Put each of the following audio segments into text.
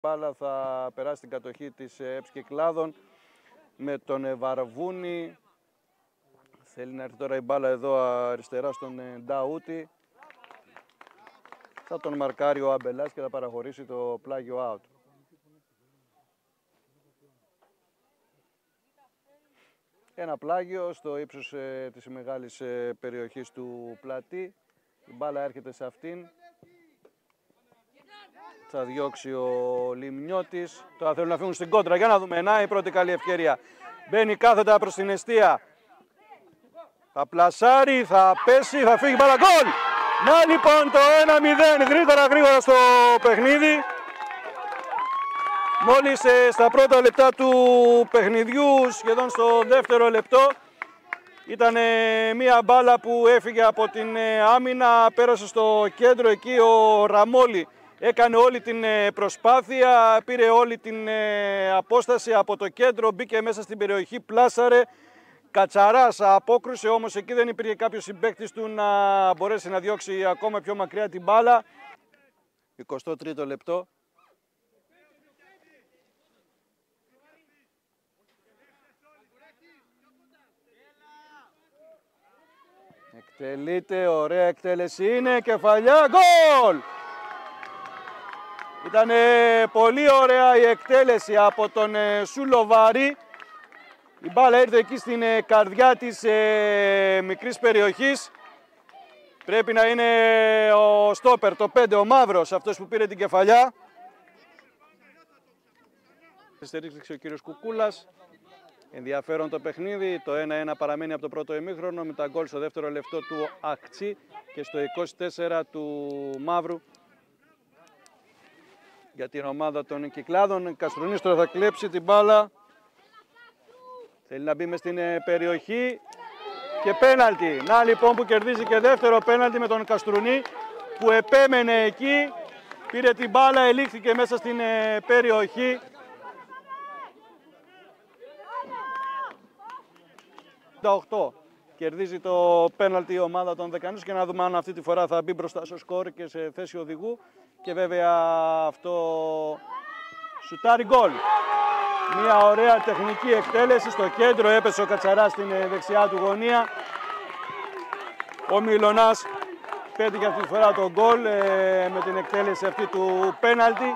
μπάλα θα περάσει στην κατοχή της ΕΠΣ Κυκλάδων με τον Βαρβούνη. Θέλει να έρθει τώρα η μπάλα εδώ αριστερά στον Νταούτη. Θα τον μαρκάρει ο Αμπελάς και θα παραχωρήσει το πλάγιο out. Ένα πλάγιο στο ύψος της μεγάλης περιοχής του πλατή. Η μπάλα έρχεται σε αυτήν. Θα διώξει ο Λιμνιώτης. Τώρα θέλουν να φύγουν στην κόντρα. Για να δούμε. Να η πρώτη καλή ευκαιρία. Μπαίνει κάθετα προς την εστία. Θα πλασάρει, θα πέσει, θα φύγει μπάλα. Γκολ! Να λοιπόν το 1-0 γρήγορα στο παιχνίδι. Μόλις στα πρώτα λεπτά του παιχνιδιού, σχεδόν στο δεύτερο λεπτό, ήταν μία μπάλα που έφυγε από την άμυνα, πέρασε στο κέντρο. Εκεί ο Ραμόλη έκανε όλη την προσπάθεια, πήρε όλη την απόσταση από το κέντρο, μπήκε μέσα στην περιοχή, πλάσαρε. Κατσαράς απόκρουσε, όμως εκεί δεν υπήρχε κάποιος συμπαίκτης του να μπορέσει να διώξει ακόμα πιο μακριά την μπάλα. 23ο λεπτό. Εκτελείται, ωραία εκτέλεση είναι, κεφαλιά, γκολ! Ήταν πολύ ωραία η εκτέλεση από τον Σουλοβάρη. Η μπάλα ήρθε εκεί στην καρδιά της μικρής περιοχής. Πρέπει να είναι ο στόπερ, το 5, ο Μαύρος, αυτός που πήρε την κεφαλιά. Στηρίξε ο κύριος Κουκούλας. Ενδιαφέρον το παιχνίδι. Το 1-1 παραμένει από το πρώτο ημίχρονο με τα γκολ στο δεύτερο λεπτό του Ακτσί και στο 24 του Μαύρου. Για την ομάδα των Κυκλάδων. Καστρουνής τώρα θα κλέψει την μπάλα. Θέλει να μπει μες στην περιοχή και πέναλτι. Να λοιπόν που κερδίζει και δεύτερο πέναλτι με τον Καστρουνή που επέμενε εκεί. Πήρε την μπάλα, ελήχθηκε μέσα στην περιοχή. Τα 8. Κερδίζει το πέναλτι η ομάδα των Δεκανούς και να δούμε αν αυτή τη φορά θα μπει μπροστά στο σκορ και σε θέση οδηγού. Και βέβαια αυτό σουτάρει γκολ. Μια ωραία τεχνική εκτέλεση στο κέντρο, έπεσε ο Κατσαράς στην δεξιά του γωνία. Ο Μιλωνάς πέτυχε αυτή τη φορά το γκολ με την εκτέλεση αυτή του πέναλτι.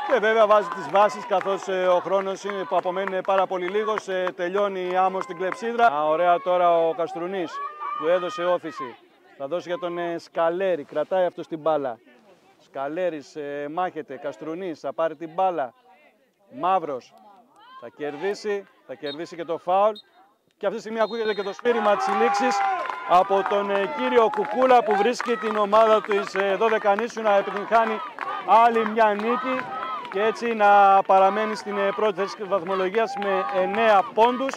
Και βέβαια βάζει τις βάσεις καθώς ο χρόνος που απομένει είναι πάρα πολύ λίγος. Τελειώνει άμμο στην κλεψίδρα. Ωραία τώρα ο Καστρουνής που έδωσε όθηση. Θα δώσει για τον Σκαλέρη, κρατάει αυτό την μπάλα. Σκαλέρης μάχεται, Καστρουνής θα πάρει την μπάλα. Μαύρος θα κερδίσει και το φάουλ. Και αυτή τη στιγμή ακούγεται και το σφύριγμα της λήξης από τον κύριο Κουκούλα που βρίσκει την ομάδα του εις 12 νήσου να επιτυγχάνει άλλη μια νίκη και έτσι να παραμένει στην πρώτη θέση της βαθμολογίας με 9 πόντους.